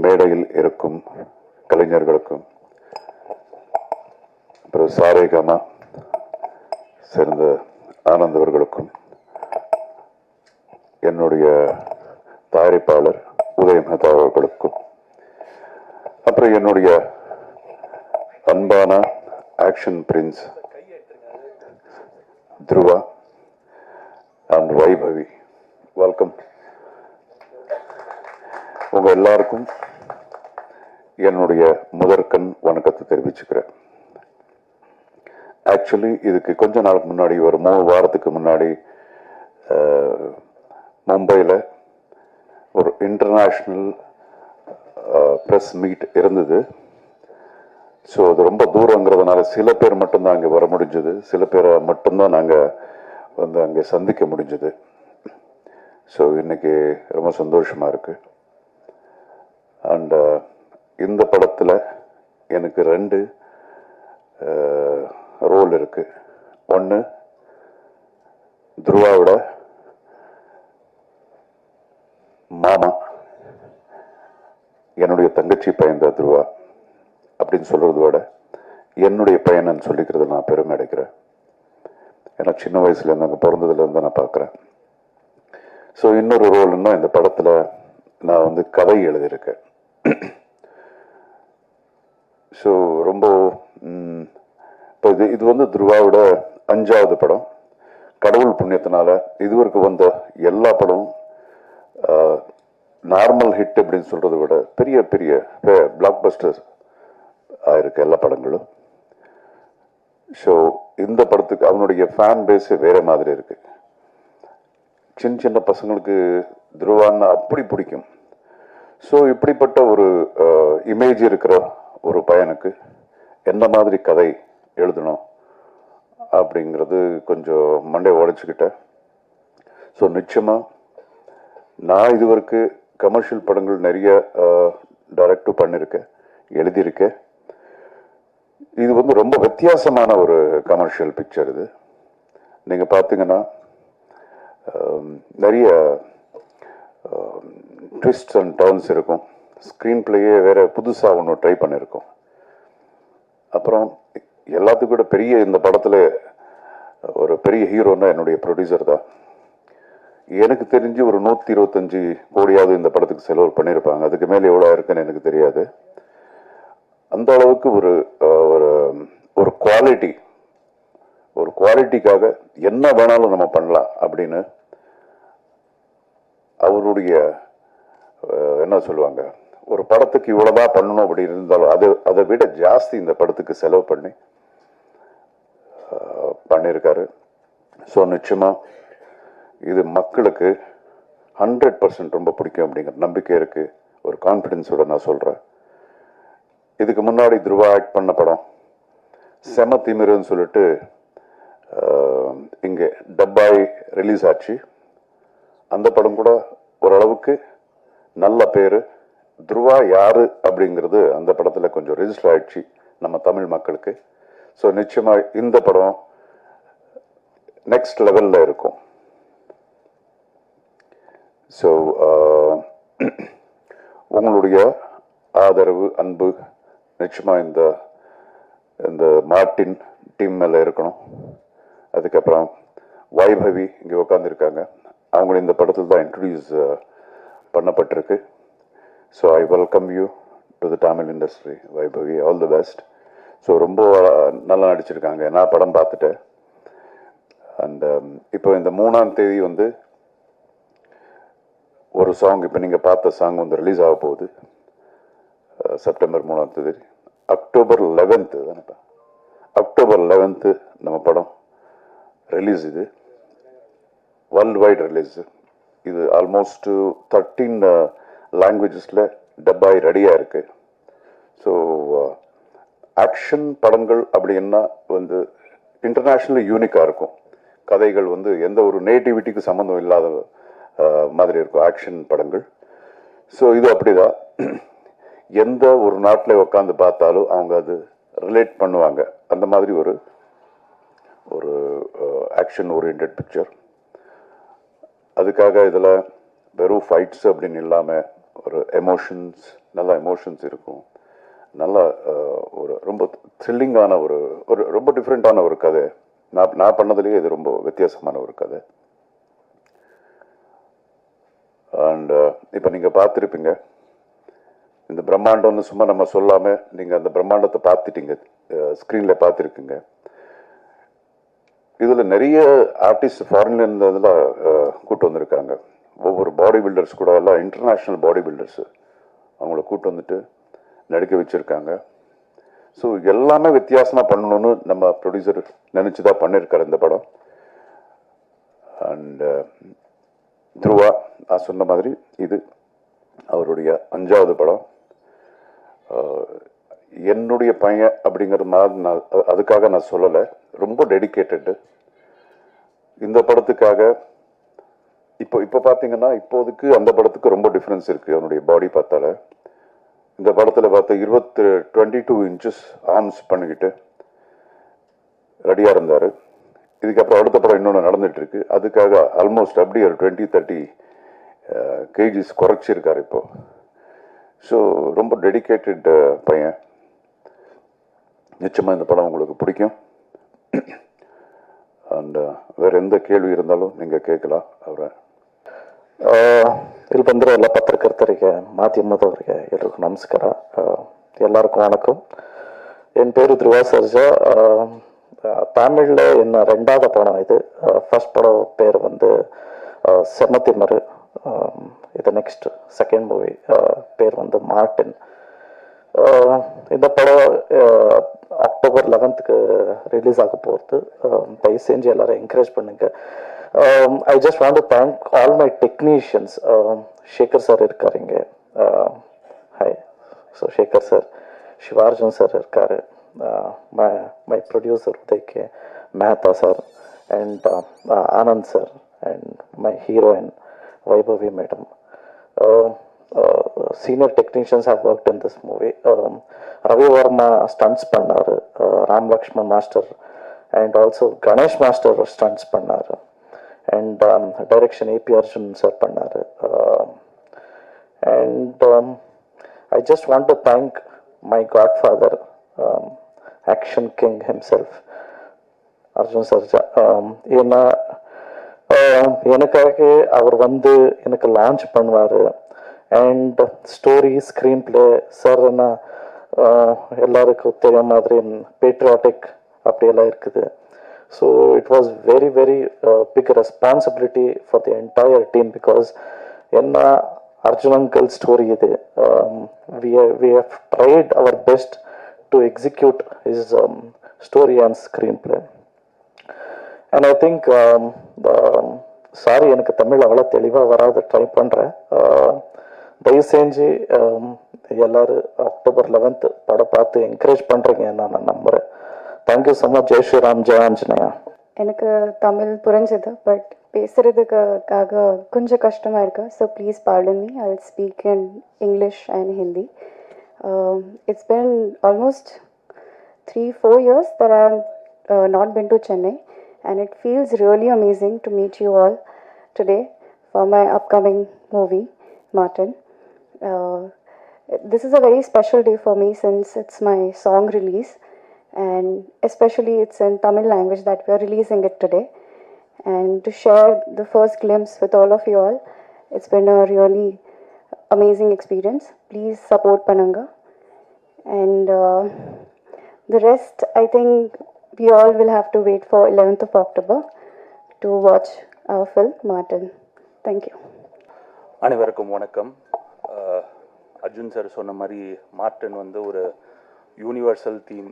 மேடையில் இருக்கும் கலைஞர்களுக்கும், அப்புறம் சாரேகாமா சேர்ந்த ஆனந்த் அவர்களுக்கும், என்னுடைய தயாரிப்பாளர் உதய மேத்தா அவர்களுக்கும், அப்புறம் என்னுடைய அன்பான action prince Dhruva and Vaibhavi, welcome. உங்க எல்லாருக்கும் என்னுடைய முதற்கண் வணக்கத்தை தெரிவிச்சுக்கிறேன். ஆக்சுவலி இதுக்கு கொஞ்ச நாளுக்கு முன்னாடி, ஒரு 3 வாரத்துக்கு முன்னாடி மும்பையில் ஒரு இன்டர்நேஷ்னல் ப்ரெஸ் மீட் இருந்தது. ஸோ அது ரொம்ப தூரங்கிறதுனால சில பேர் மட்டும்தான் அங்கே வர முடிஞ்சது, சில பேரை மட்டும்தான் நாங்கள் வந்து அங்கே சந்திக்க முடிஞ்சது. ஸோ இன்னைக்கு ரொம்ப சந்தோஷமாக இருக்குது. அண்ட் இந்த படத்தில் எனக்கு 2 ரோல் இருக்கு. ஒன்று துருவாவோட மாமா, என்னுடைய தங்கச்சி பையன் தான் துருவா அப்படின்னு சொல்றத விட என்னுடைய பையன் சொல்லிக்கிறது நான் பெருமை அடைக்கிறேன். ஏன்னா சின்ன வயசுல இருந்து அங்கே பிறந்ததுல இருந்து நான் பார்க்குறேன். ஸோ இன்னொரு ரோல்னா இந்த படத்தில் நான் வந்து கதை எழுதியிருக்கேன். ஸோ ரொம்ப இப்போ இது வந்து துருவாவோட 5வது படம். கடவுள் புண்ணியத்தினால இதுவரைக்கும் வந்த எல்லா படமும் நார்மல் ஹிட் அப்படின்னு சொல்றதை விட பெரிய பெரிய பிளாக் பஸ்டர்ஸ் ஆயிருக்கு எல்லா படங்களும். ஸோ இந்த படத்துக்கு அவனுடைய ஃபேன் பேஸ் வேற மாதிரி இருக்கு. சின்ன சின்ன பசங்களுக்கு துருவான்னா அப்படி பிடிக்கும். ஸோ இப்படிப்பட்ட ஒரு இமேஜ் இருக்கிற ஒரு பையனுக்கு எந்த மாதிரி கதை எழுதணும் அப்படிங்கிறது கொஞ்சம் மண்டை உடைச்சுக்கிட்டேன். ஸோ நிச்சயமாக நான் இதுவரைக்கும் கமர்ஷியல் படங்கள் நிறைய டைரக்டும் பண்ணியிருக்கேன், எழுதியிருக்கேன். இது வந்து ரொம்ப வித்தியாசமான ஒரு கமர்ஷியல் பிக்சர். இது நீங்கள் பார்த்தீங்கன்னா நிறைய ட்விஸ்ட் அண்ட் டர்ன்ஸ் இருக்கும். ஸ்க்ரீன் பிளேயே வேற புதுசாக ஒன்று ட்ரை பண்ணியிருக்கோம். அப்புறம் எல்லாத்துக்கும் கூட பெரிய இந்த படத்தில் ஒரு பெரிய ஹீரோன்னா என்னுடைய ப்ரொடியூசர் தான். எனக்கு தெரிஞ்சு ஒரு 125 கோடியாவது இந்த படத்துக்கு செலவு பண்ணியிருப்பாங்க. அதுக்கு மேலே எவ்வளோ இருக்குன்னு எனக்கு தெரியாது. அந்த அளவுக்கு ஒரு ஒரு குவாலிட்டிக்காக என்ன வேணாலும் நம்ம பண்ணலாம் அப்படின்னு அவருடைய என்ன சொல்லுவாங்க, ஒரு படத்துக்கு இவ்வளவுதான் பண்ணணும் அப்படி இருந்தாலும் அதை விட ஜாஸ்தி இந்த படத்துக்கு செலவு பண்ணியிருக்காரு. ஸோ நிச்சயமா இது மக்களுக்கு 100% ரொம்ப பிடிக்கும் அப்படிங்கிற நம்பிக்கை இருக்கு. ஒரு கான்ஃபிடென்ஸோட நான் சொல்றேன். இதுக்கு முன்னாடி துருவா ஆக்ட் பண்ண படம் செம திமிருன்னு சொல்லிட்டு இங்கே டப்பாய் ரிலீஸ் ஆச்சு. அந்த படம் கூட ஓரளவுக்கு நல்ல பேரு. துருவா யாரு அப்படிங்கிறது அந்த படத்தில் கொஞ்சம் ரெஜிஸ்டர் ஆயிடுச்சு நம்ம தமிழ் மக்களுக்கு. ஸோ நிச்சயமா இந்த படம் நெக்ஸ்ட் லெவலில் இருக்கும். ஸோ உங்களுடைய ஆதரவு, அன்பு நிச்சயமா இந்த மார்ட்டின் டீம் மேலே இருக்கணும். அதுக்கப்புறம் வைபவி இங்கே உட்காந்துருக்காங்க. அவங்களும் இந்த படத்தில் தான் இன்ட்ரடியூஸ் பண்ணப்பட்டிருக்கு. So I welcome you to the Tamil industry Vaibhavi. All the best. So ரொம்ப நல்லா நடிச்சிருக்காங்க. நான் படம் பார்த்துட்டேன். அண்ட் இப்போ இந்த 3ஆம் தேதி வந்து ஒரு சாங், இப்போ நீங்கள் பார்த்த சாங் வந்து ரிலீஸ் ஆக போகுது. செப்டம்பர் 3ஆம் தேதி. அக்டோபர் 11 தானேப்பா, அக்டோபர் 11 நம்ம படம் ரிலீஸ். இது வேர்ல்டு வைட் ரிலீஸ். இது ஆல்மோஸ்ட் 13 லாங்குவேஜஸில் டப்பாய் ரெடியாக இருக்கு. ஸோ ஆக்ஷன் படங்கள் அப்படின்னா வந்து இன்டர்நேஷ்னலி யூனிக்காக இருக்கும். கதைகள் வந்து எந்த ஒரு நேட்டிவிட்டிக்கு சம்மந்தம் இல்லாத மாதிரி இருக்கும் ஆக்ஷன் படங்கள். ஸோ இது அப்படிதான். எந்த ஒரு நாட்டில் உட்காந்து பார்த்தாலும் அவங்க அது ரிலேட் பண்ணுவாங்க. அந்த மாதிரி ஒரு ஆக்ஷன் ஓரியன்ட் பிக்சர். அதுக்காக இதில் வெறும் ஃபைட்ஸ் அப்படின்னு இல்லாமல் ஒரு எமோஷன்ஸ் நல்லா எமோஷன்ஸ் இருக்கும், நல்லா ஒரு ரொம்ப த்ரில்லிங்கான ஒரு ஒரு ரொம்ப டிஃப்ரெண்ட்டான ஒரு கதை. நான் பண்ணதுலேயே இது ரொம்ப வித்தியாசமான ஒரு கதை. அண்ட் இப்போ நீங்கள் பார்த்துருப்பீங்க, இந்த பிரம்மாண்டம்னு சும்மா நம்ம சொல்லாமல் நீங்கள் அந்த பிரம்மாண்டத்தை பார்த்துட்டீங்க, ஸ்க்ரீனில் பார்த்துருக்குங்க. இதில் நிறைய ஆர்டிஸ்ட் ஃபாரின்ல இருந்ததெல்லாம் கூட்டு வந்திருக்காங்க. ஒவ்வொரு பாடி பில்டர்ஸ் கூட எல்லாம் இன்டர்நேஷ்னல் பாடி பில்டர்ஸு அவங்கள கூட்டு வந்துட்டு நடிக்க வச்சுருக்காங்க. ஸோ எல்லாமே வித்தியாசமாக பண்ணணும்னு நம்ம ப்ரொடியூசர் நினச்சி தான் பண்ணியிருக்காரு இந்த படம். அண்ட் துருவா நான் சொன்ன மாதிரி இது அவருடைய 5வது படம். என்னுடைய பையன் அப்படிங்கிற மாதிரி நான் அதுக்காக நான் சொல்லலை, ரொம்ப டெடிக்கேட்டடு இந்த படத்துக்காக. இப்போ பார்த்தீங்கன்னா இப்போதுக்கு அந்த படத்துக்கு ரொம்ப டிஃப்ரென்ஸ் இருக்குது. அவனுடைய பாடி பார்த்தால இந்த படத்தில் பார்த்தா 22 இன்ச்சஸ் ஆர்ம்ஸ் பண்ணிக்கிட்டு ரெடியாக இருந்தார். இதுக்கப்புறம் அடுத்த படம் இன்னொன்று நடந்துட்டு இருக்கு, அதுக்காக ஆல்மோஸ்ட் அப்படி ஒரு 20-30 கேஜிஸ் குறைச்சிருக்காரு இப்போ. ஸோ ரொம்ப டெடிக்கேட்டட் பையன். நிச்சயமாக இந்த படம் உங்களுக்கு பிடிக்கும். அண்ட் வேறு எந்த கேள்வி இருந்தாலும் நீங்கள் கேட்கலாம் அவரை. ಇಲ್ಲಿ ಬಂದಿರೋ ಎಲ್ಲ ಪತ್ರಕರ್ತರಿಗೆ, ಮಾಧ್ಯಮದವರಿಗೆ ಎಲ್ರಿಗೂ ನಮಸ್ಕಾರ. எல்லாருக்கும் வணக்கம். என் பேர் துருவா சர்ஜா. தமிழில் என்ன 2வது படம் இது. ஃபர்ஸ்ட் படம் பேர் வந்து செமத்திமரு. இது நெக்ஸ்ட் செகண்ட் மூவி பேர் வந்து மார்டின். இந்த படம் அக்டோபர் 11க்கு ரிலீஸ் ஆக போகிறது. தயவு செஞ்சு எல்லாரும் என்கரேஜ் பண்ணுங்க. I just want to thank all my technicians. Shekhar sir irkaringe. Hi. So Shekhar sir, Shivarjan sir irkaru. My producer Uday K. Mehta sir and Anand sir and my heroine Vaibhavi madam. Senior technicians have worked in this movie. Ravi Varma stunts pannaru, Ram Lakshman master and also Ganesh master stunts pannaru. And direction AP Arjun sir pannaru. And I just want to thank my godfather, action king himself, Arjun Sarja. ஏன்னா எனக்காக அவர் வந்து எனக்கு launch பண்ணுவார். And story, screen play sir என்ன எல்லாருக்கும் தெரிய மாதிரி patriotic அப்படியெல்லாம் இருக்குது. So it was very, very big responsibility for the entire team because enna Arjun uncle story idu. We have tried our best to execute his story and screenplay. And I think sorry எனக்கு தமிழ் அவ்வளோ தெளிவாக வராது, try பண்ணுறேன். தயவு செஞ்சு எல்லோரும் October 11th படம் பார்த்து என்கரேஜ் பண்ணுறீங்க நான் நம்புகிறேன். Thank you so much. Jai Shriram, Jai Anjaneya. எனக்கு தமிழ் புரிஞ்சது, பட் பேசுறதுக்காக கொஞ்சம் கஷ்டமாக இருக்கு. So please pardon me. I will speak in English and Hindi. It's been almost 3-4 years that I have not been to Chennai, and it feels really amazing to meet you all today for my upcoming movie, Martin. This is a very special day for me since it's my song release. And especially it's in Tamil language that we are releasing it today, and to share the first glimpse with all of you all, it's been a really amazing experience. Please support Pananga, and the rest I think we all will have to wait for 11th of October to watch our film Martin. Thank you. அனைவருக்கும் வணக்கம். Arjun sir சொன்ன மாதிரி Martin வந்து ஒரு universal theme,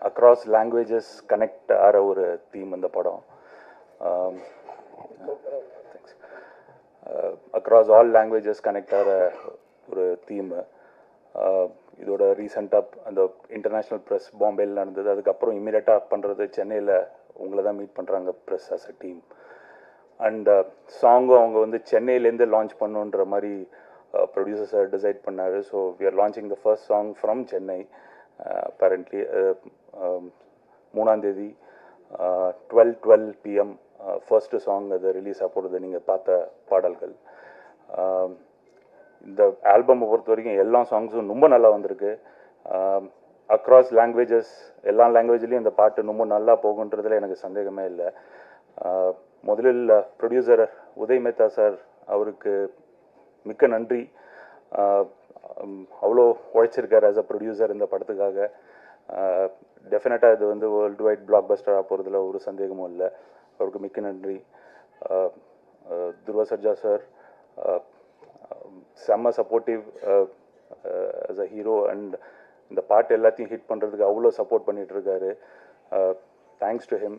across languages connect ஆகிற ஒரு theme இந்த படம். அக்ராஸ் ஆல் லாங்குவேஜஸ் கனெக்ட் ஆகிற ஒரு தீமு. இதோட ரீசெண்டாக அந்த இன்டர்நேஷ்னல் ப்ரெஸ் பாம்பேயில் நடந்தது. அதுக்கப்புறம் இமீடியட்டாக பண்ணுறது சென்னையில் உங்களை தான் மீட் பண்ணுறாங்க press as a team. And சாங்கும் அவங்க வந்து சென்னையிலேருந்து லான்ச் பண்ணுன்ற மாதிரி ப்ரொடியூசர் சார் டிசைட் பண்ணார். So we are launching the first song from Chennai. apparently 3ஆம் தேதி 12 PM ஃபர்ஸ்ட் சாங் அது ரிலீஸ் ஆக போகிறது. நீங்கள் பார்த்த பாடல்கள் இந்த ஆல்பமை பொறுத்த வரைக்கும் எல்லா சாங்ஸும் ரொம்ப நல்லா வந்திருக்கு. அக்ராஸ் லாங்குவேஜஸ் எல்லா லாங்குவேஜ்லேயும் இந்த பாட்டு ரொம்ப நல்லா போகுன்றதுல எனக்கு சந்தேகமே இல்லை. முதலில் ப்ரொடியூசர் உதய் மேத்தா சார் அவருக்கு மிக்க நன்றி. அவ்வளோ உழைச்சிருக்கார் ஆஸ் அ ப்ரொடியூசர் இந்த படத்துக்காக. டெஃபினட்டாக இது வந்து வேர்ல்டு வைட் பிளாக் பஸ்டராக போகிறதுல ஒரு சந்தேகமும் இல்லை. அவருக்கு மிக்க நன்றி. துருவா சர்ஜா சார் செம்ம supportive as a hero and இந்த பாட்டு எல்லாத்தையும் ஹிட் பண்ணுறதுக்கு அவ்வளோ சப்போர்ட் பண்ணிகிட்ருக்காரு. Thanks to him.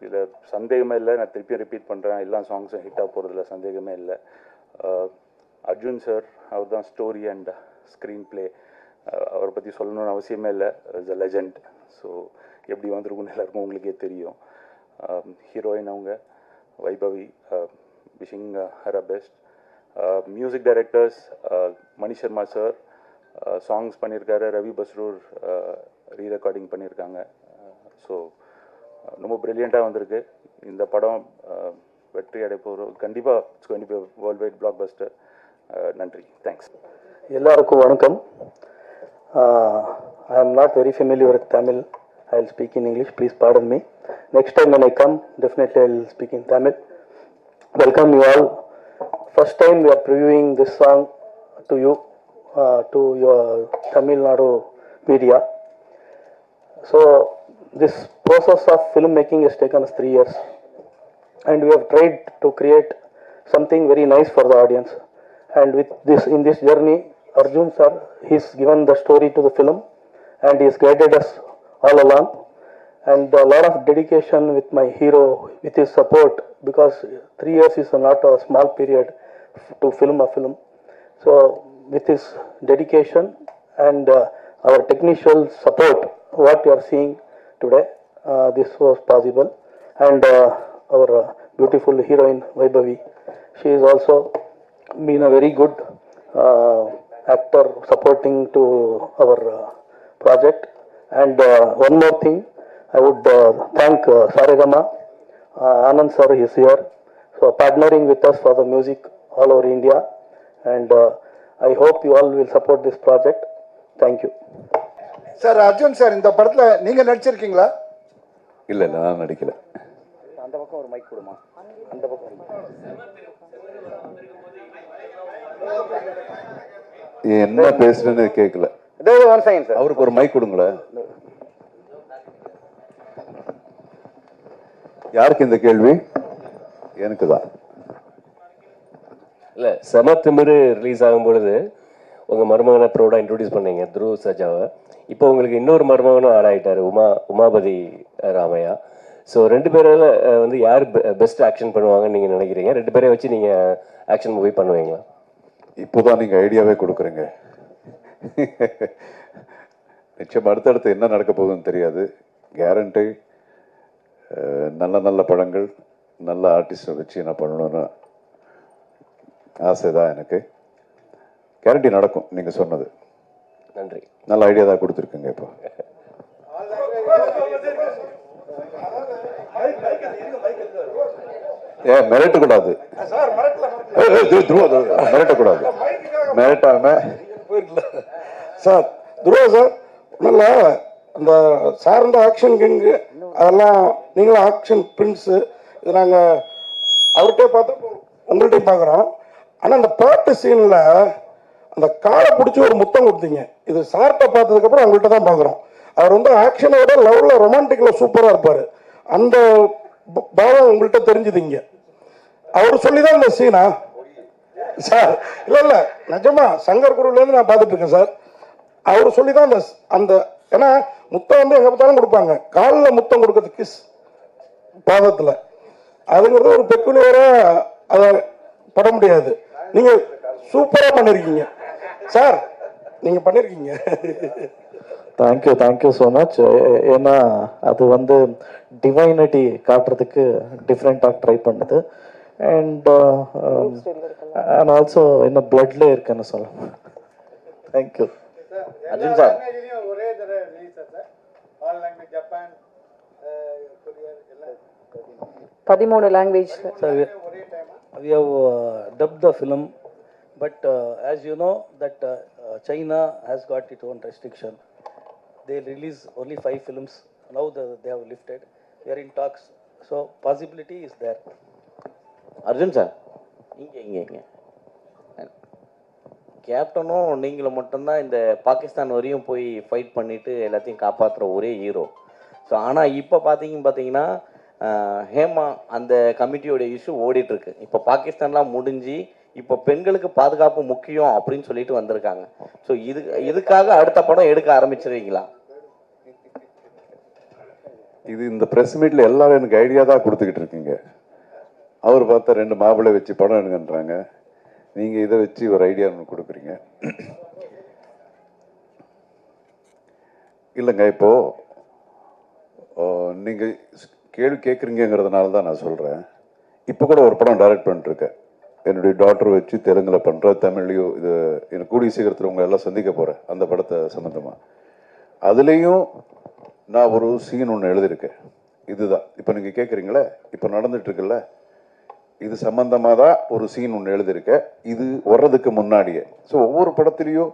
இதில் சந்தேகமே இல்லை. நான் திருப்பியும் ரிப்பீட் பண்ணுறேன், எல்லா சாங்ஸும் ஹிட்டாக போகிறதுல சந்தேகமே இல்லை. அர்ஜுன் சார் அவர் தான் ஸ்டோரி அண்ட் ஸ்க்ரீன் ப்ளே. அவரை பற்றி சொல்லணும்னு அவசியமே இல்லை. Is a legend. ஸோ எப்படி வந்திருக்குன்னு எல்லாருக்கும் உங்களுக்கே தெரியும். ஹீரோயின் அவங்க Vaibhavi, wishing her best. Music directors Mani Sharma sir songs பண்ணியிருக்காரு, ரவி பஸ்ரூர் ரீ ரெக்கார்டிங் பண்ணியிருக்காங்க. ஸோ ரொம்ப ப்ரில்லியண்ட்டாக வந்திருக்கு இந்த படம். வெற்றி அடைப்போம் கண்டிப்பாக. It's going to be worldwide blockbuster. நன்றி, தேங்க்ஸ். எல்லாருக்கும் வணக்கம். I am not very familiar with Tamil. I will speak in English. Please pardon me. Next time when I come, definitely I will speak in Tamil. Welcome you all. First time we are previewing this song to you, to your Tamil Nadu media. So this process of filmmaking has taken us 3 years, and we have tried to create something very nice for the audience. And with this, in this journey, Arjun sir, he's given the story to the film, and he's guided us all along. And a lot of dedication with my hero, with his support, because 3 years is not a small period to film a film. So with his dedication and our technical support, what you are seeing today, this was possible. And our beautiful heroine Vaibhavi, she is also been a very good actor supporting to our project. And one more thing, I would thank Saregama, Anand sir is here, so partnering with us for the music all over India. And I hope you all will support this project. Thank you. Sir, Arjun sir இந்த படத்தில் நீங்கள் நடிச்சிருக்கீங்களா? இல்லை இல்லை, நான் நடிக்கல. அந்த பக்கம் ஒரு mic கொடுமா. அந்த பக்கம் என்ன பேசுறேன்னு கேட்கல. அவருக்கு ஒரு மைக் கொடுங்களேன். யாருக்கு இந்த கேள்வி? எனக்கு தான். இல்லை, செம திமிரு ரிலீஸ் ஆகும் பொழுது உங்கள் மருமகனை ப்ரௌடாக இன்ட்ரடியூஸ் பண்ணீங்க, துருவ சர்ஜாவை. இப்போ உங்களுக்கு இன்னொரு மருமகனும் ஆட் ஆகிட்டார், உமாபதி ராமையா. ஸோ 2 பேரில் வந்து யார் பெஸ்ட் ஆக்ஷன் பண்ணுவாங்கன்னு நீங்கள் நினைக்கிறீங்க? 2 பேரை வச்சு நீங்கள் ஆக்ஷன் மூவி பண்ணுவீங்களா? இப்போதான் நீங்கள் ஐடியாவே கொடுக்குறீங்க. நிச்சயம் அடுத்தடுத்து என்ன நடக்க போகுதுன்னு தெரியாது. கேரண்டி நல்ல நல்ல படங்கள், நல்ல ஆர்டிஸ்டை வச்சு என்ன பண்ணணும்னு ஆசை தான் எனக்கு. கேரண்டி நடக்கும். நீங்கள் சொன்னது நன்றி. நல்ல ஐடியா தான் கொடுத்துருக்குங்க. இப்போ மிரட்டக்கூடாது, மிரட்டக்கூடாது, மிரட்டாம சார். துருவா சார், நல்ல அந்த சார்ந்த ஆக்ஷன் கிங்கு, அதெல்லாம் நீங்களும் ஆக்ஷன் பிரின்ஸு. இது நாங்கள் அவர்கிட்ட பார்த்தோம், உங்கள்கிட்டையும் பார்க்குறோம். ஆனால் அந்த பாட்டு சீனில் அந்த காலை பிடிச்சி ஒரு முத்தம் கொடுத்தீங்க. இது சார்கிட்ட பார்த்ததுக்கப்புறம் அவங்கள்ட்ட தான் பார்க்குறோம். அவர் வந்து ஆக்ஷனோட லவ்வில் ரொமான்டிக்கில் சூப்பராக இருப்பார். அந்த பாவம் உங்கள்கிட்ட தெரிஞ்சுதிங்க. அவர் சொல்லி தான் இந்த சீனா சார்? இல்லை இல்லை, நிஜமா சங்கர் குருவிலேருந்து நான் பார்த்துட்டு இருக்கேன் சார். அவர் சொல்லி தான் அந்த ஏன்னா முத்தம் வந்து எங்கே பார்த்தாலும் கொடுப்பாங்க. காலில் முத்தம் கொடுக்கறது கிஸ் பாதத்தில், அதுங்கிறது ஒரு பெக்குலியராக அதை பட முடியாது. நீங்கள் சூப்பராக பண்ணியிருக்கீங்க சார், நீங்கள் பண்ணியிருக்கீங்க. Thank you so much. ஏன்னா அது வந்து டிவைனிட்டி காட்டுறதுக்கு டிஃப்ரெண்ட்டாக ட்ரை பண்ணுது. அண்ட் ஆல்சோ என்ன பிளட்ல இருக்குன்னு சொல்லலாம். Thank you. Arjun sir, 13 language. We have dubbed the film But as you know, that China has got its own restriction. They release only 5 films. Now they have lifted. We are in talks. So possibility is there. Arjun sir இங்கே கேப்டனும் நீங்களும் மட்டும்தான் இந்த பாகிஸ்தான் வரையும் போய் fight பண்ணிவிட்டு எல்லாத்தையும் காப்பாற்றுற ஒரே hero. So ஆனால் இப்போ பார்த்தீங்கன்னா ஹேமா அந்த கமிட்டியோட இஷ்யூ ஓடிட்டுருக்கு. இப்போ பாகிஸ்தான்லாம் முடிஞ்சு இப்போ பெண்களுக்கு பாதுகாப்பு முக்கியம் அப்படின்னு சொல்லிட்டு வந்திருக்காங்க. ஸோ இதுக்காக அடுத்த படம் எடுக்க ஆரம்பிச்சிருவீங்களா? இது இந்த ப்ரெஸ் மீட்டில் எல்லாரும் எனக்கு ஐடியா தான் கொடுத்துக்கிட்டு இருக்கீங்க. அவர் பார்த்தா 2 மாப்பிள்ளை வச்சு படம் எடுங்கன்றாங்க. நீங்கள் இதை வச்சு ஒரு ஐடியா ஒன்று கொடுக்குறீங்க. இல்லைங்க, இப்போது நீங்கள் கேள்வி கேட்குறீங்கிறதுனால தான் நான் சொல்கிறேன். இப்போ கூட ஒரு படம் டைரக்ட் பண்ணிட்டுருக்கேன். என்னுடைய டாக்டர் வச்சு தெலுங்கில் பண்ணுற, தமிழ்லையோ இது எனக்கு கூடிய சீக்கிரத்தில் உங்களை எல்லாம் சந்திக்க போகிறேன் அந்த படத்தை சம்மந்தமாக. அதுலேயும் நான் ஒரு சீன் ஒன்று எழுதியிருக்கேன். இதுதான் இப்போ நீங்கள் கேட்குறீங்களே, இப்போ நடந்துட்டுருக்குல்ல, இது சம்பந்தமாக தான் ஒரு சீன் ஒன்று எழுதியிருக்கேன். இது வர்றதுக்கு முன்னாடியே. ஸோ ஒவ்வொரு படத்துலேயும்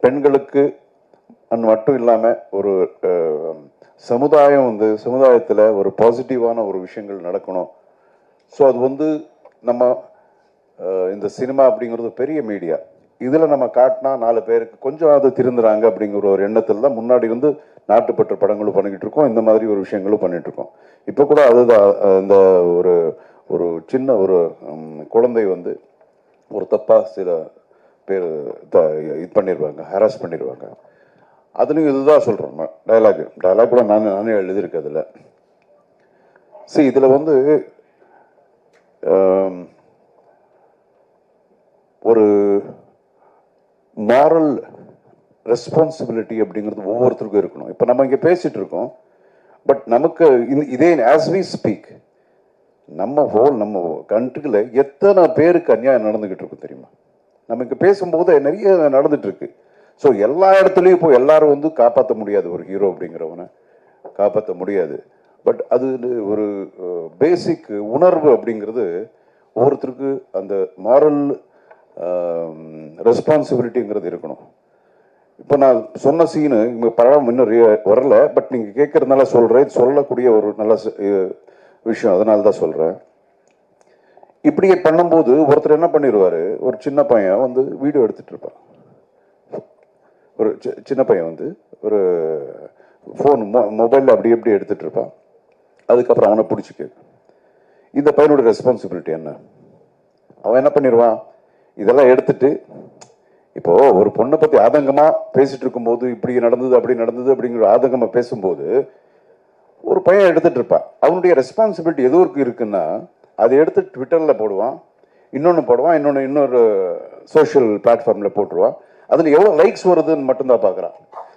பெண்களுக்கு மட்டும் இல்லாமல் ஒரு சமுதாயத்தில் ஒரு பாசிட்டிவான ஒரு விஷயங்கள் நடக்கணும். ஸோ அது நம்ம இந்த சினிமா அப்படிங்கிறது பெரிய மீடியா. இதில் நம்ம காட்டினா 4 பேருக்கு கொஞ்சம் அது திருந்துறாங்க அப்படிங்கிற ஒரு எண்ணத்தில் தான் முன்னாடி நாட்டுப்பற்ற படங்களும் பண்ணிக்கிட்டு இருக்கோம், இந்த மாதிரி ஒரு விஷயங்களும் பண்ணிட்டு இருக்கோம். இப்போ கூட அதுதான் இந்த ஒரு சின்ன ஒரு குழந்தை ஒரு தப்பாக சில பேர் இது பண்ணிடுவாங்க, ஹராஸ் பண்ணிடுவாங்க. அதுலேயும் இதுதான் சொல்கிறோம். டைலாக் கூட நானே எழுதியிருக்கேன். அதில் இதில் ஒரு மாரல் ரெஸ்பான்சிபிலிட்டி அப்படிங்கிறது ஒவ்வொருத்தருக்கும் இருக்கணும். இப்போ நம்ம இங்கே பேசிட்டு இருக்கோம், பட் நமக்கு இதே ஆஸ் வி ஸ்பீக் நம்ம கண்ட்ரியில் எத்தனை பேருக்கு அநியாயம் நடந்துகிட்டு இருக்கும் தெரியுமா? நம்ம இங்கே பேசும்போது நிறைய நடந்துட்டு இருக்கு. ஸோ எல்லா இடத்துலையும் இப்போ எல்லாரும் காப்பாற்ற முடியாது, ஒரு ஹீரோ அப்படிங்கிறவனை காப்பாற்ற முடியாது. பட் அது ஒரு பேசிக் உணர்வு அப்படிங்கிறது ஒவ்வொருத்தருக்கு அந்த மாரல் ரெஸ்பான்சிபிலிட்டிங்கிறது இருக்கணும். இப்போ நான் சொன்ன சீனு இங்கே படம் இன்னும் வரல, பட் நீங்கள் கேட்கறதுனால சொல்கிறேன். சொல்லக்கூடிய ஒரு நல்ல விஷயம், அதனால தான் சொல்கிறேன். இப்படியே பண்ணும்போது ஒருத்தர் என்ன பண்ணிடுவார், ஒரு சின்ன பையன் வீடியோ எடுத்துகிட்டு இருப்பான். ஒரு சின்ன பையன் ஒரு ஃபோன் மொபைலில் அப்படி எப்படி எடுத்துகிட்டு இருப்பான். அதுக்கப்புறம் அவனை பிடிச்சி கேட்கும். இந்த பையனோட ரெஸ்பான்சிபிலிட்டி என்ன? அவன் என்ன பண்ணிடுவான், இதெல்லாம் எடுத்துட்டு இப்போ ஒரு பொண்ணை பற்றி ஆதங்கமாக பேசிட்டு இருக்கும்போது இப்படி நடந்தது அப்படி நடந்தது அப்படிங்கிற ஆதங்கமாக பேசும்போது ஒரு பையன் எடுத்துட்டு இருப்பான். அவனுடைய ரெஸ்பான்சிபிலிட்டி எதுவும் இருக்குன்னா அதை எடுத்து ட்விட்டரில் போடுவான், இன்னொன்று போடுவான், இன்னொரு சோஷியல் பிளாட்ஃபார்மில் போட்டுருவான். அதில் எவ்வளோ லைக்ஸ் வருதுன்னு மட்டும்தான் பார்க்குறான்.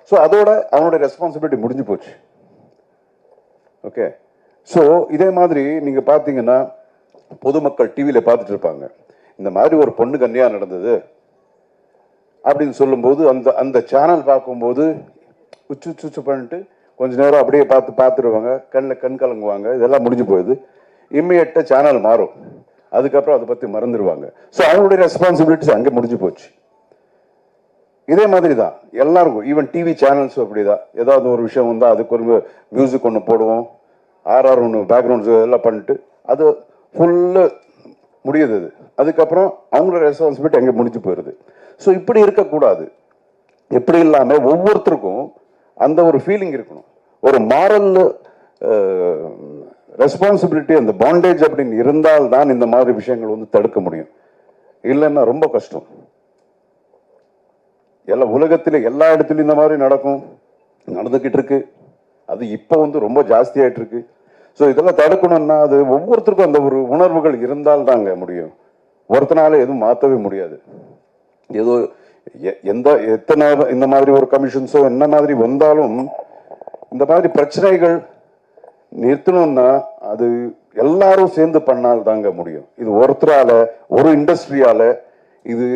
ஸோ அதோட அவனுடைய ரெஸ்பான்சிபிலிட்டி முடிஞ்சு போச்சு. ஓகே. ஸோ இதே மாதிரி நீங்கள் பார்த்தீங்கன்னா பொதுமக்கள் டிவியில் பார்த்துட்டு இருப்பாங்க, இந்த மாதிரி ஒரு பொண்ணுக்கு அநியாயம் நடந்தது அப்படின்னு சொல்லும்போது அந்த சேனல் பார்க்கும்போது உச்சு பண்ணிட்டு கொஞ்ச நேரம் அப்படியே பார்த்துருவாங்க, கண் கலங்குவாங்க, இதெல்லாம் முடிஞ்சு போயிடுது. இம்மிடியட்டாக சேனல் மாறும், அதுக்கப்புறம் அதை பற்றி மறந்துடுவாங்க. ஸோ அவங்களுடைய ரெஸ்பான்சிபிலிட்டிஸ் அங்கே முடிஞ்சு போச்சு. இதே மாதிரி தான் எல்லாருக்கும், ஈவன் டிவி சேனல்ஸும் அப்படி தான். ஏதாவது ஒரு விஷயம் வந்தால் அதுக்கு ஒரு மியூசிக் ஒன்று போடுவோம், ஒன்று பேக்ரவுண்ட்ஸ் எல்லாம் பண்ணிட்டு அது ஃபுல்லு முடியுது. அதுக்கப்புறம் அவங்களோட ரெஸ்பான்சிபிலிட்டி அங்கே முடிஞ்சு போயிடுது. ஸோ இப்படி இருக்கக்கூடாது. எப்படி இல்லாமல் ஒவ்வொருத்தருக்கும் அந்த ஒரு ஃபீலிங் இருக்கணும், ஒரு மாரல் ரெஸ்பான்சிபிலிட்டி, அந்த பாண்டேஜ் அப்படின்னு இருந்தால் தான் இந்த மாதிரி விஷயங்கள் தடுக்க முடியும். இல்லைன்னா ரொம்ப கஷ்டம். உலகத்தில் எல்லா இடத்துலையும் இந்த மாதிரி நடந்துக்கிட்டு இருக்கு. அது இப்போ ரொம்ப ஜாஸ்தியாயிட்டு இருக்கு. ஸோ இதெல்லாம் தடுக்கணும்னா அது ஒவ்வொருத்தருக்கும் அந்த ஒரு உணர்வுகள் இருந்தால் தாங்க முடியும். ஒருத்தனால எதுவும் மாற்றவே முடியாது. ஏதோ எத்தனை இந்த மாதிரி ஒரு கமிஷன்ஸோ என்ன மாதிரி வந்தாலும் இந்த மாதிரி பிரச்சனைகள் நிறுத்தணும்னா அது எல்லாரும் சேர்ந்து பண்ணால் தாங்க முடியும். இது ஒருத்தரால ஒரு இண்டஸ்ட்ரியால இது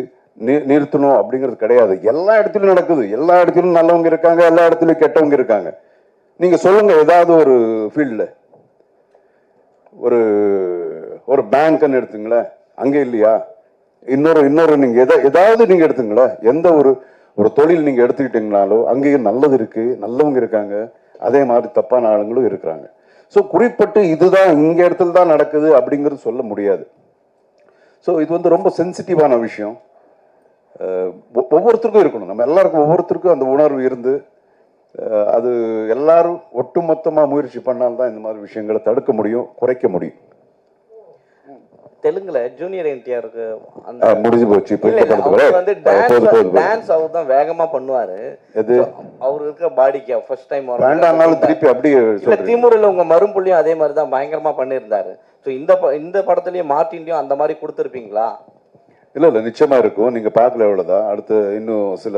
நிறுத்தணும் அப்படிங்கிறது கிடையாது. எல்லா இடத்துலையும் நடக்குது. எல்லா இடத்துலையும் நல்லவங்க இருக்காங்க, எல்லா இடத்துலையும் கெட்டவங்க இருக்காங்க. நீங்க சொல்லுங்க, ஏதாவது ஒரு ஃபீல்டில் ஒரு பேங்க்னு எடுத்துங்களேன், அங்கே இல்லையா? இன்னொரு நீங்கள் ஏதாவது நீங்கள் எடுத்துங்களேன், எந்த ஒரு தொழில் நீங்கள் எடுத்துக்கிட்டீங்கனாலும் அங்கேயும் நல்லது இருக்குது, நல்லவங்க இருக்காங்க, அதே மாதிரி தப்பான ஆளுங்களும் இருக்கிறாங்க. ஸோ குறிப்பிட்டு இதுதான் இங்கே இடத்துல தான் நடக்குது அப்படிங்கிறது சொல்ல முடியாது. ஸோ இது வந்து ரொம்ப சென்சிட்டிவான விஷயம். ஒவ்வொருத்தருக்கும் இருக்கணும், நம்ம எல்லாருக்கும் ஒவ்வொருத்தருக்கும் அந்த உணர்வு இருந்து அது எல்லாரும் ஒட்டுமொத்தமாக முயற்சி பண்ணால்தான் இந்த மாதிரி விஷயங்களை தடுக்க முடியும், குறைக்க முடியும். தெலுங்குல ஜூனியர் என்டிஆருக்கு முடிஞ்சு போச்சு. வந்து டான்ஸ் அவர் தான் வேகமா பண்ணுவாரு. அவர் இருக்க பாடிக்கு ஃபர்ஸ்ட் டைம் வேண்டாம்னாலும் திருப்பி அப்படியே இல்ல, திமுறில் உங்க மரும்புள்ளியும் அதே மாதிரி தான் பயங்கரமா பண்ணியிருந்தாரு. ஸோ இந்த படத்துலயும் மார்ட்டின்லயும் அந்த மாதிரி கொடுத்துருப்பீங்களா? இல்லை நிச்சயமா இருக்கும். நீங்க பார்க்கல எவ்வளவுதான். அடுத்து இன்னும் சில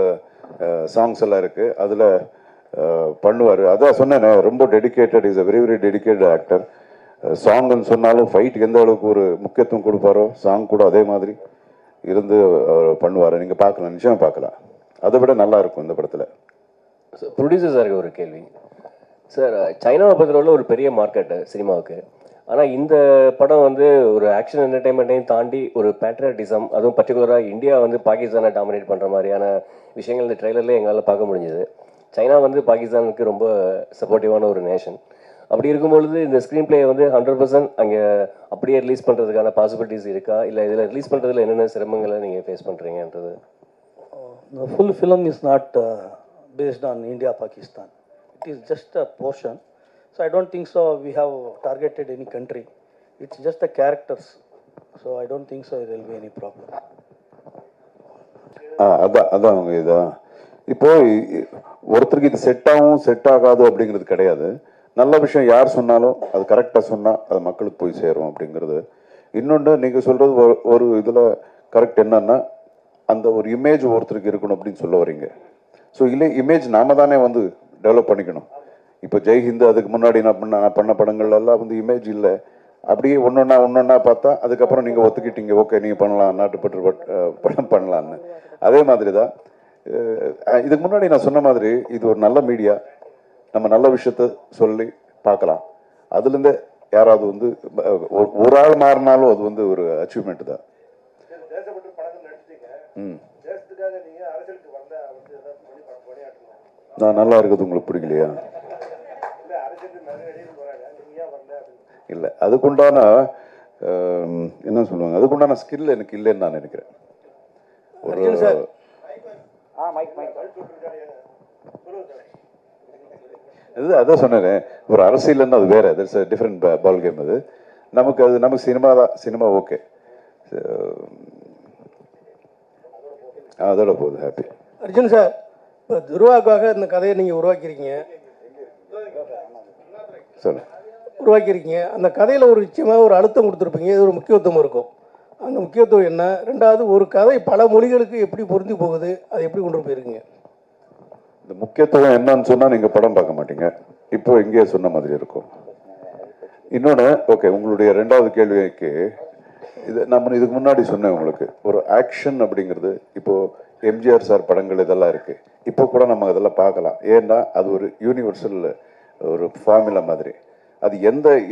சாங்ஸ் எல்லாம் இருக்கு, அதுல பண்ணுவாரு. அதான் சொன்னேன், ரொம்ப dedicated, is a very very dedicated actor. சாங்னு சொன்னாலும் ஃபைட்டுக்கு எந்த அளவுக்கு ஒரு முக்கியத்துவம் கொடுப்பாரோ சாங் கூட அதே மாதிரி இருந்து பண்ணுவார். நீங்கள் பார்க்கலாம், நிச்சயமாக பார்க்கலாம். அதை விட நல்லா இருக்கும் இந்த படத்தில். ப்ரொடியூசர் சாருக்கு ஒரு கேள்வி சார். சைனாவை பொறுத்தவரை ஒரு பெரிய மார்க்கெட் சினிமாவுக்கு. ஆனால் இந்த படம் வந்து ஒரு ஆக்ஷன் என்டர்டைன்மெண்ட்டையும் தாண்டி ஒரு பேட்ரியாட்டிசம், அதுவும் பர்டிகுலராக இந்தியா வந்து பாகிஸ்தானை டாமினேட் பண்ணுற மாதிரியான விஷயங்கள் இந்த ட்ரெய்லர்லேயே எங்களால் பார்க்க முடிஞ்சுது. சைனா வந்து பாகிஸ்தானுக்கு ரொம்ப சப்போர்ட்டிவான ஒரு நேஷன். அப்படி இருக்கும்பொழுது இந்த ஸ்க்ரீன் பிளே வந்து 100% அங்கே அப்படியே ரிலீஸ் பண்ணுறதுக்கான பாசிபிலிட்டிஸ் இருக்கா, இல்லை இதில் ரிலீஸ் பண்ணுறதுல என்னென்ன சிரமங்களை நீங்கள் face பண்ணுறீங்கன்றது? The full film is not based on India Pakistan. It is just a portion. So I don't think so we have targeted any country. It's just the characters. So I don't think so there will be any problem. அதான் அவங்க இதான் இப்போ ஒருத்தருக்கு இது set ஆகும் set ஆகாது அப்படிங்கிறது கிடையாது. நல்ல விஷயம் யார் சொன்னாலும் அது கரெக்டாக சொன்னால் அது மக்களுக்கு போய் சேரும் அப்படிங்கிறது. இன்னொன்று நீங்கள் சொல்கிறது ஒரு இதில் கரெக்ட் என்னன்னா, அந்த ஒரு இமேஜ் ஒருத்தருக்கு இருக்கணும் அப்படின்னு சொல்ல வரீங்க. ஸோ இல்லை, இமேஜ் நாம தானே வந்து டெவலப் பண்ணிக்கணும். இப்போ ஜெய்ஹிந்த் அதுக்கு முன்னாடி நான் பண்ண படங்கள்லாம் வந்து இமேஜ் இல்லை. அப்படியே ஒன்றொன்னா பார்த்தா அதுக்கப்புறம் நீங்கள் ஒத்துக்கிட்டீங்க, ஓகே நீங்கள் பண்ணலாம், நாட்டுப்பற்று படம் பண்ணலான்னு. அதே மாதிரி தான் இதுக்கு முன்னாடி நான் சொன்ன மாதிரி இது ஒரு நல்ல மீடியா, நம்ம நல்ல விஷயத்த சொல்லி பார்க்கலாம். அதுலேருந்து யாராவது வந்து ஒரு ஆள் மாறினாலும் அது வந்து ஒரு அச்சீவ்மெண்ட் தான். நான் நல்லா இருக்குது உங்களுக்கு பிடிக்கலையா? இல்லை, அதுக்குண்டான என்ன சொல்லுவாங்க, அதுக்குண்டான ஸ்கில் எனக்கு இல்லைன்னு நான் நினைக்கிறேன். அதான் சொன்னேன், ஒரு அரசியல்னா அது வேற, that's a different ball game. அது நமக்கு சினிமா தான், சினிமா ஓகே, அதோட போகுது. ஹாப்பி. அர்ஜுன் சார், இப்போ துருவாக்காக இந்த கதையை நீங்கள் உருவாக்கியிருக்கீங்க, அந்த கதையில் ஒரு நிச்சயமாக ஒரு அழுத்தம் கொடுத்துருப்பீங்க, இது ஒரு முக்கியத்துவம் இருக்கும். அந்த முக்கியத்துவம் என்ன? ரெண்டாவது, ஒரு கதை பல மொழிகளுக்கு எப்படி பொருந்தி போகுது, அதை எப்படி கொண்டு போயிருக்கீங்க? இந்த முக்கியத்துவம் என்னன்னு சொன்னால் நீங்கள் படம் பார்க்க மாட்டீங்க, இப்போ இங்கே சொன்ன மாதிரி இருக்கும். இன்னொன்று, ஓகே, உங்களுடைய ரெண்டாவது கேள்விக்கு இது நம்ம இதுக்கு முன்னாடி சொன்னேன் உங்களுக்கு, ஒரு ஆக்ஷன் அப்படிங்கிறது இப்போது எம்ஜிஆர் சார் படங்கள் இதெல்லாம் இருக்குது, இப்போ கூட நம்ம அதெல்லாம் பார்க்கலாம். ஏன்னா அது ஒரு யூனிவர்சல் ஒரு ஃபார்முலா மாதிரி. அது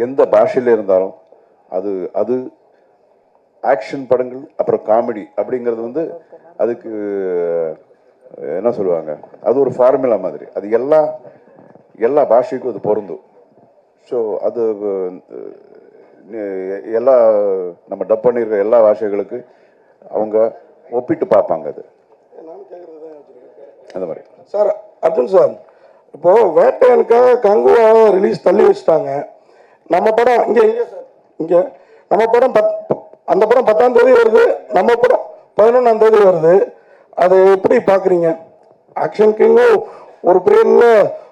எந்த பாஷையில் இருந்தாலும் அது ஆக்ஷன் படங்கள் அப்புறம் காமெடி அப்படிங்கிறது வந்து அதுக்கு என்ன சொல்லுவாங்க, அது ஒரு ஃபார்முலா மாதிரி. அது எல்லா பாஷைக்கும் அது பொருந்தும். ஸோ அது எல்லா நம்ம டப் பண்ணியிருக்கிற எல்லா பாஷைகளுக்கு அவங்க ஒப்பிட்டு பார்ப்பாங்க. அது அந்த மாதிரி. சார், அர்ஜுன் சார், இப்போ வேட்டையனுக்காக கங்குவா ரிலீஸ் தள்ளி வச்சுட்டாங்க. நம்ம படம் இங்கே நம்ம படம் அந்த படம் 10ஆம் தேதி வருது, நம்ம படம் 11ஆம் தேதி வருது. அதை எப்படி பார்க்குறீங்க? ஆக்ஷன் கிங்கும் ஒரு பெரிய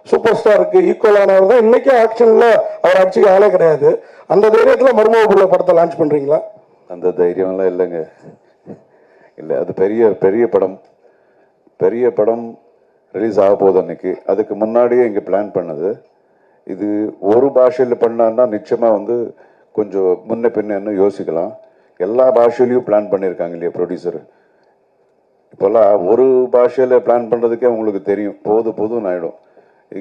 சூப்பர் ஸ்டாருக்கு ஈக்குவலானவர் தான். இன்னைக்கும் ஆக்ஷனில் அவர் அடிச்சுக்க ஆளே கிடையாது. அந்த தைரியத்தில் மர்மபுள்ள படத்தை லான்ச் பண்ணுறீங்களா? அந்த தைரியம்லாம் இல்லைங்க. இல்லை, அது பெரிய படம் ரிலீஸ் ஆக போகுது அன்னைக்கு. அதுக்கு முன்னாடியே இங்கே பிளான் பண்ணது. இது ஒரு பாஷையில் பண்ணான்னா நிச்சயமாக வந்து கொஞ்சம் முன்ன பின்னு யோசிக்கலாம். எல்லா பாஷையிலையும் பிளான் பண்ணியிருக்காங்க இல்லையா ப்ரொடியூசர். இப்போல்லாம் ஒரு பாஷையில் பிளான் பண்ணுறதுக்கே உங்களுக்கு தெரியும், போதும்னு ஆகிடும்.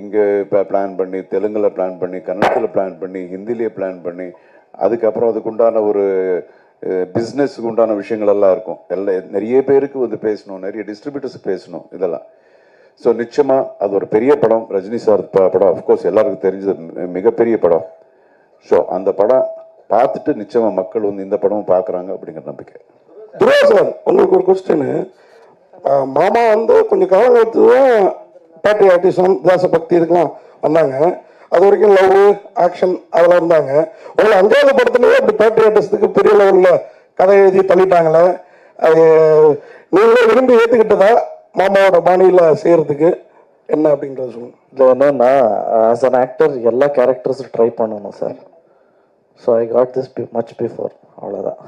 இங்கே இப்போ பிளான் பண்ணி, தெலுங்கில் பிளான் பண்ணி, கன்னடத்தில் பிளான் பண்ணி, ஹிந்திலேயே பிளான் பண்ணி, அதுக்கப்புறம் அதுக்குண்டான ஒரு பிஸ்னஸுக்கு உண்டான விஷயங்கள் எல்லாம் இருக்கும். நிறைய பேருக்கு வந்து பேசணும், நிறைய டிஸ்ட்ரிபியூட்டர்ஸ் பேசணும் இதெல்லாம். ஸோ நிச்சயமாக அது ஒரு பெரிய படம். ரஜினி சார் படம் அஃப்கோர்ஸ் எல்லாருக்கும் தெரிஞ்சது மிகப்பெரிய படம். ஸோ அந்த படம் பார்த்துட்டு நிச்சயமாக மக்கள் வந்து இந்த படமும் பார்க்குறாங்க அப்படிங்கிற நம்பிக்கை. துருவா சார், உங்களுக்கு ஒரு கொஸ்டின். மாமா வந்து கொஞ்சம் காலங்காலத்து தான் பேட்ரியாட்டிசம், தேசபக்தி இதுக்கெல்லாம் வந்தாங்க. அது வரைக்கும் லவ், ஆக்ஷன் அதெல்லாம் இருந்தாங்க. உங்களை அஞ்சாவது படத்துலேயே அப்படி பேட்ரியாட்டிசத்துக்கு பெரிய லெவலில் கதை எழுதி தள்ளிட்டாங்களே, அது நீங்களே விரும்பி ஏற்றுக்கிட்டதா மாமாவோட பாணியில் செய்கிறதுக்கு என்ன அப்படின்றத சொல்லுங்கள். இது என்னன்னா, ஆஸ் அன் ஆக்டர் எல்லா கேரக்டர்ஸும் ட்ரை பண்ணணும் sir. So I got this much before, அவ்வளோதான்.